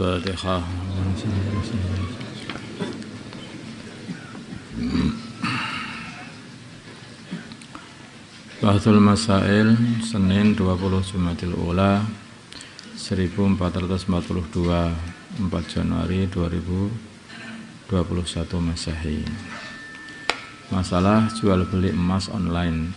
Al-Fatihah. Bahtul Masail Senin 20 Jumadil Ula 1442 4 Januari 2021 Masehi. Masalah jual beli emas online.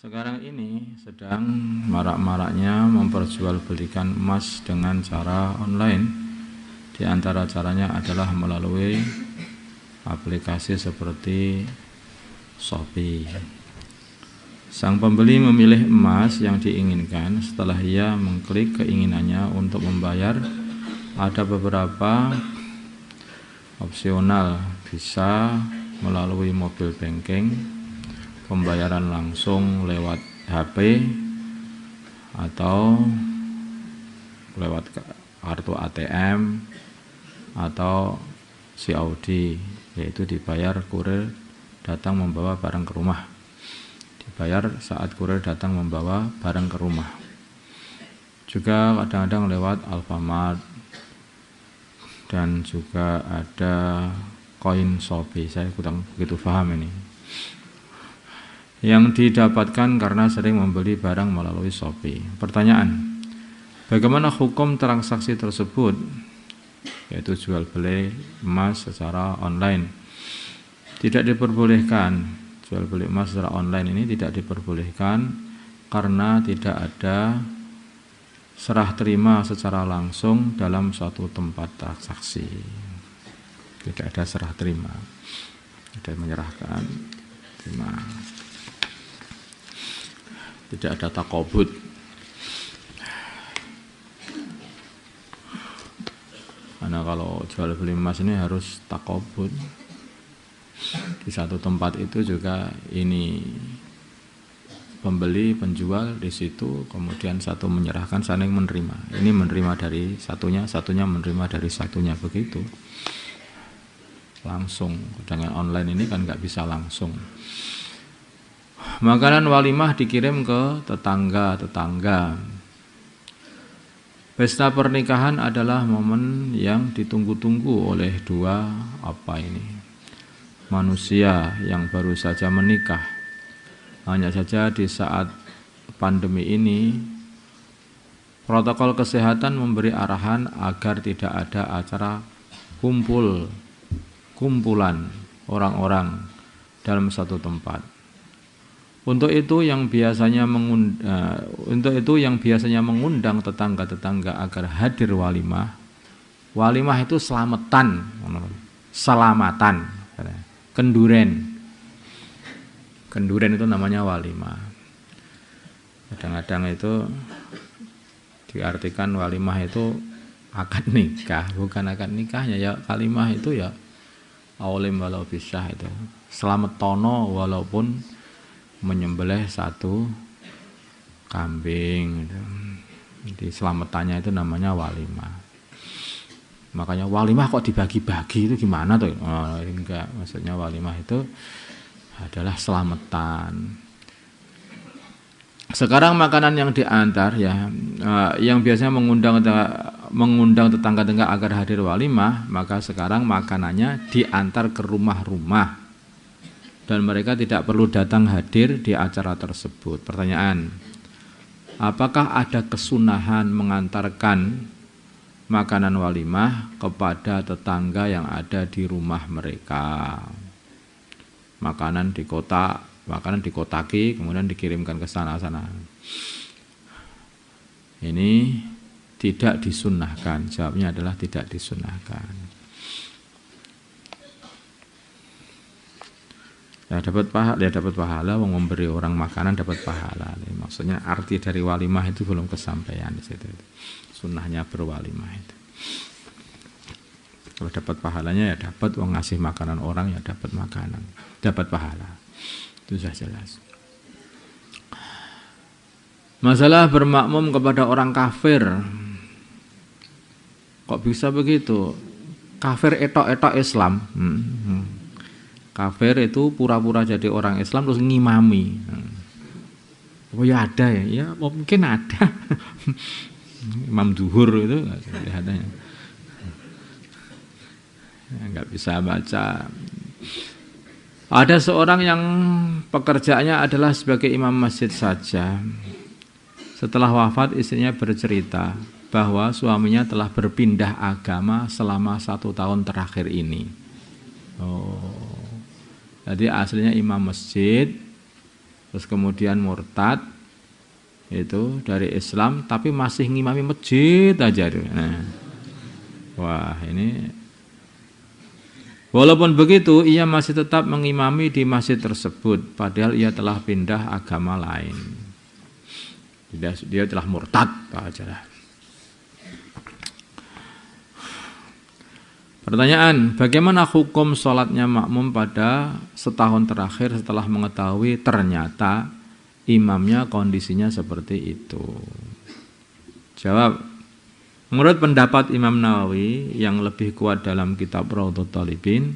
Sekarang ini sedang marak-maraknya memperjualbelikan emas dengan cara online. Di antara caranya adalah melalui aplikasi seperti Shopee. Sang pembeli memilih emas yang diinginkan. Setelah ia mengklik keinginannya untuk membayar, ada beberapa opsional, bisa melalui mobile banking, pembayaran langsung lewat HP, atau lewat kartu ATM, atau COD, yaitu dibayar kurir datang membawa barang ke rumah. Dibayar saat kurir datang membawa barang ke rumah. Juga kadang-kadang lewat Alfamart, dan juga ada koin Shopee. Saya kurang begitu paham ini. Yang didapatkan karena sering membeli barang melalui Shopee. Pertanyaan, bagaimana hukum transaksi tersebut, yaitu jual beli emas secara online? Tidak diperbolehkan. Jual beli emas secara online ini tidak diperbolehkan karena tidak ada serah terima secara langsung dalam suatu tempat transaksi. Tidak ada serah terima, tidak menyerahkan terima. Tidak ada takobut. Karena kalau jual beli emas ini harus takobut. Di satu tempat itu juga ini pembeli, penjual di situ, kemudian satu menyerahkan, saling menerima. Ini menerima dari satunya, satunya menerima dari satunya, begitu. Langsung. Dengan online ini kan nggak bisa langsung. Makanan walimah dikirim ke tetangga-tetangga. Pesta pernikahan adalah momen yang ditunggu-tunggu oleh dua manusia yang baru saja menikah. Hanya saja di saat pandemi ini, protokol kesehatan memberi arahan agar tidak ada acara kumpulan orang-orang dalam satu tempat. Untuk itu yang biasanya mengundang tetangga-tetangga agar hadir walimah. Walimah itu selamatan, kenduren itu namanya walimah. Kadang-kadang itu diartikan walimah itu akad nikah, bukan akad nikahnya ya. Walimah itu ya aulim walau bisyah, itu selamat tono walaupun menyembelih satu kambing. Jadi selamatannya itu namanya walimah. Makanya walimah kok dibagi-bagi itu gimana tuh? Oh, enggak, maksudnya walimah itu adalah selamatan. Sekarang makanan yang diantar ya, yang biasanya mengundang tetangga-tetangga agar hadir walimah, maka sekarang makanannya diantar ke rumah-rumah dan mereka tidak perlu datang hadir di acara tersebut. Pertanyaan, apakah ada kesunahan mengantarkan makanan walimah kepada tetangga yang ada di rumah mereka? Makanan dikotaki kemudian dikirimkan ke sana-sana. Ini tidak disunnahkan. Jawabnya adalah tidak disunnahkan. Ya dapat pahala, memberi orang makanan dapat pahala. Maksudnya arti dari walimah itu belum kesampaian di situ. Sunnahnya berwalimah itu. Kalau dapat pahalanya ya dapat, wong ngasih makanan orang ya dapat makanan, dapat pahala. Itu sudah jelas. Masalah bermakmum kepada orang kafir. Kok bisa begitu? Kafir etok-etok Islam. Kafir itu pura-pura jadi orang Islam terus ngimami. Oh ya ada ya? Ya mungkin ada. Imam zuhur itu kelihatannya nggak bisa baca. Ada seorang yang pekerjaannya adalah sebagai imam masjid saja. Setelah wafat, istrinya bercerita bahwa suaminya telah berpindah agama selama 1 tahun terakhir ini. Jadi aslinya imam masjid, terus kemudian murtad, itu dari Islam, tapi masih ngimami masjid aja. Nah, wah ini. Walaupun begitu, ia masih tetap mengimami di masjid tersebut, padahal ia telah pindah agama lain. Dia telah murtad aja. Pertanyaan, bagaimana hukum sholatnya makmum pada setahun terakhir setelah mengetahui ternyata imamnya kondisinya seperti itu? Jawab, menurut pendapat Imam Nawawi yang lebih kuat dalam kitab Raudhatul Talibin,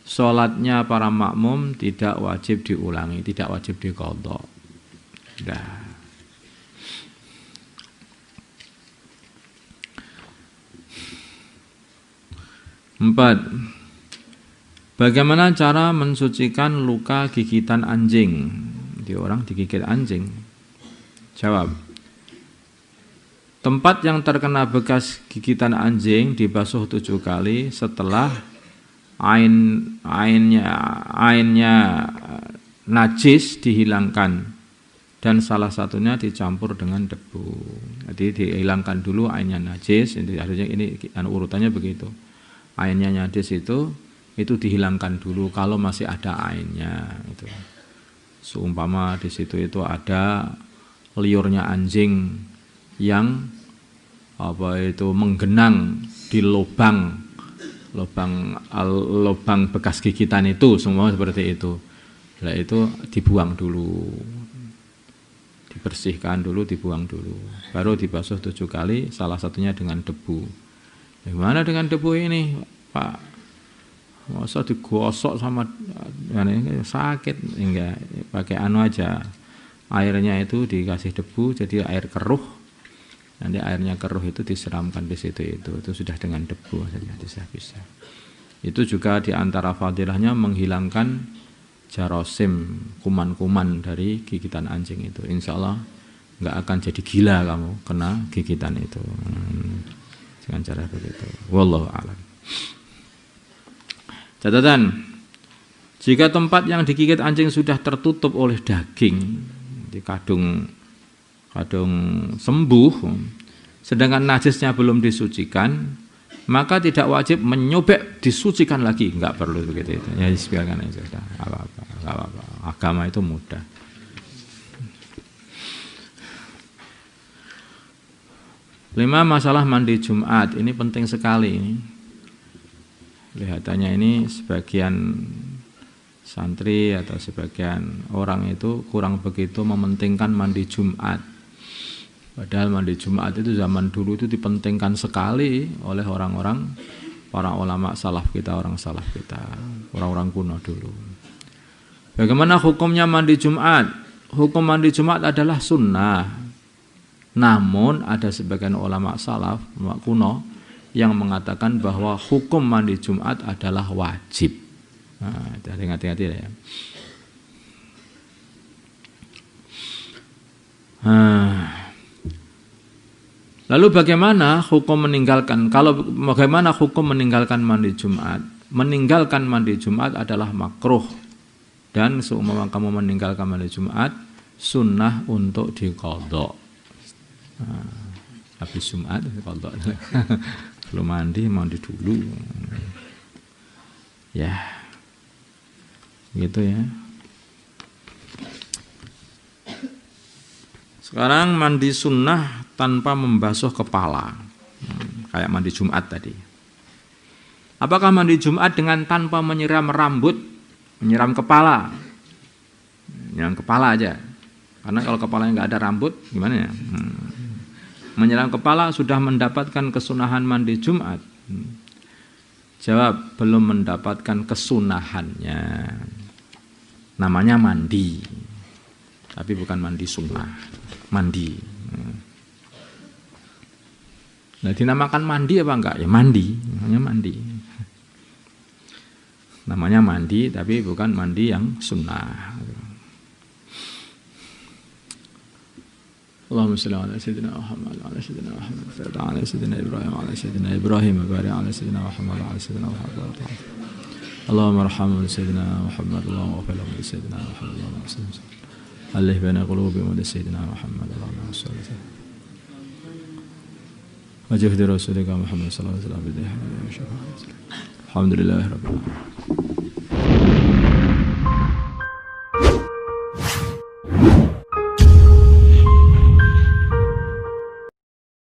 sholatnya para makmum tidak wajib diulangi, tidak wajib diqadha. Nah. 4. Bagaimana cara mensucikan luka gigitan anjing? Di orang digigit anjing. Jawab, tempat yang terkena bekas gigitan anjing dibasuh 7 kali setelah ainnya najis dihilangkan dan salah satunya dicampur dengan debu. Jadi dihilangkan dulu ainnya najis. Harusnya ini urutannya begitu. Ainnya najis itu dihilangkan dulu kalau masih ada ainnya. Itu. Seumpama di situ itu ada liurnya anjing yang menggenang di lubang bekas gigitan itu, semua seperti itu. Nah, itu dibuang dulu, dibersihkan dulu, dibuang dulu, baru dibasuh 7 kali, salah satunya dengan debu. Gimana dengan debu ini, Pak? Masa digosok sama sakit? Enggak, pakai aja. Airnya itu dikasih debu, jadi air keruh. Nanti airnya keruh itu disiramkan di situ itu sudah dengan debu saja bisa. Itu juga diantara fadilahnya menghilangkan jarosim, kuman-kuman dari gigitan anjing itu. Insya Allah nggak akan jadi gila kamu kena gigitan itu. Dengan cara begitu. Wallahu a'lam. Catatan, jika tempat yang digigit anjing sudah tertutup oleh daging, di kadung sembuh, sedangkan najisnya belum disucikan, maka tidak wajib menyobek disucikan lagi, enggak perlu begitu itu. Ya biarkan aja sudah, apa-apa. Agama itu mudah. Lima, masalah mandi Jumat. Ini penting sekali ini. Kelihatannya ini sebagian santri atau sebagian orang itu kurang begitu mementingkan mandi Jumat. Padahal mandi Jumat itu zaman dulu itu dipentingkan sekali oleh orang-orang, para ulama salaf kita, orang-orang kuno dulu. Bagaimana hukumnya mandi Jumat? Hukum mandi Jumat adalah sunnah. Namun ada sebagian ulama salaf, ulama kuno yang mengatakan bahwa hukum mandi Jumat adalah wajib. Nah, hati-hati ya. Lalu bagaimana hukum meninggalkan mandi Jumat? Meninggalkan mandi Jumat adalah makruh, dan seumpama kamu meninggalkan mandi Jumat, sunnah untuk diqadha. Habis Jumat qadha. Belum mandi dulu. Ya. Gitu ya. Sekarang mandi sunnah tanpa membasuh kepala. Kayak mandi Jumat tadi. Apakah mandi Jumat dengan tanpa menyiram rambut, menyiram kepala? Menyiram kepala aja. Karena kalau kepalanya nggak ada rambut, gimana ya? Menyiram kepala sudah mendapatkan kesunahan mandi Jumat? Jawab, belum mendapatkan kesunahannya. Namanya mandi, tapi bukan mandi sunnah. Mandi. Nah, dinamakan mandi apa enggak? Ya mandi, namanya mandi. Namanya mandi, tapi bukan mandi yang sunnah. Allahumma shalli ala sayyidina Muhammad wa ala sayyidina Muhammad wa ala sayyidina Ibrahim wa ala sayyidina Ibrahim wa barik ala sayyidina Muhammad wa ala sayyidina Muhammad. Allahumma arhamna sayyidina Muhammad Allahumma ighfir lana sayyidina Muhammad Allahumma salli alaihi baina qulubihim wa sayyidina Muhammad Allahumma salli wa jahdi rasulika Muhammad sallallahu alaihi wasallam. Alhamdulillahirabbil alamin.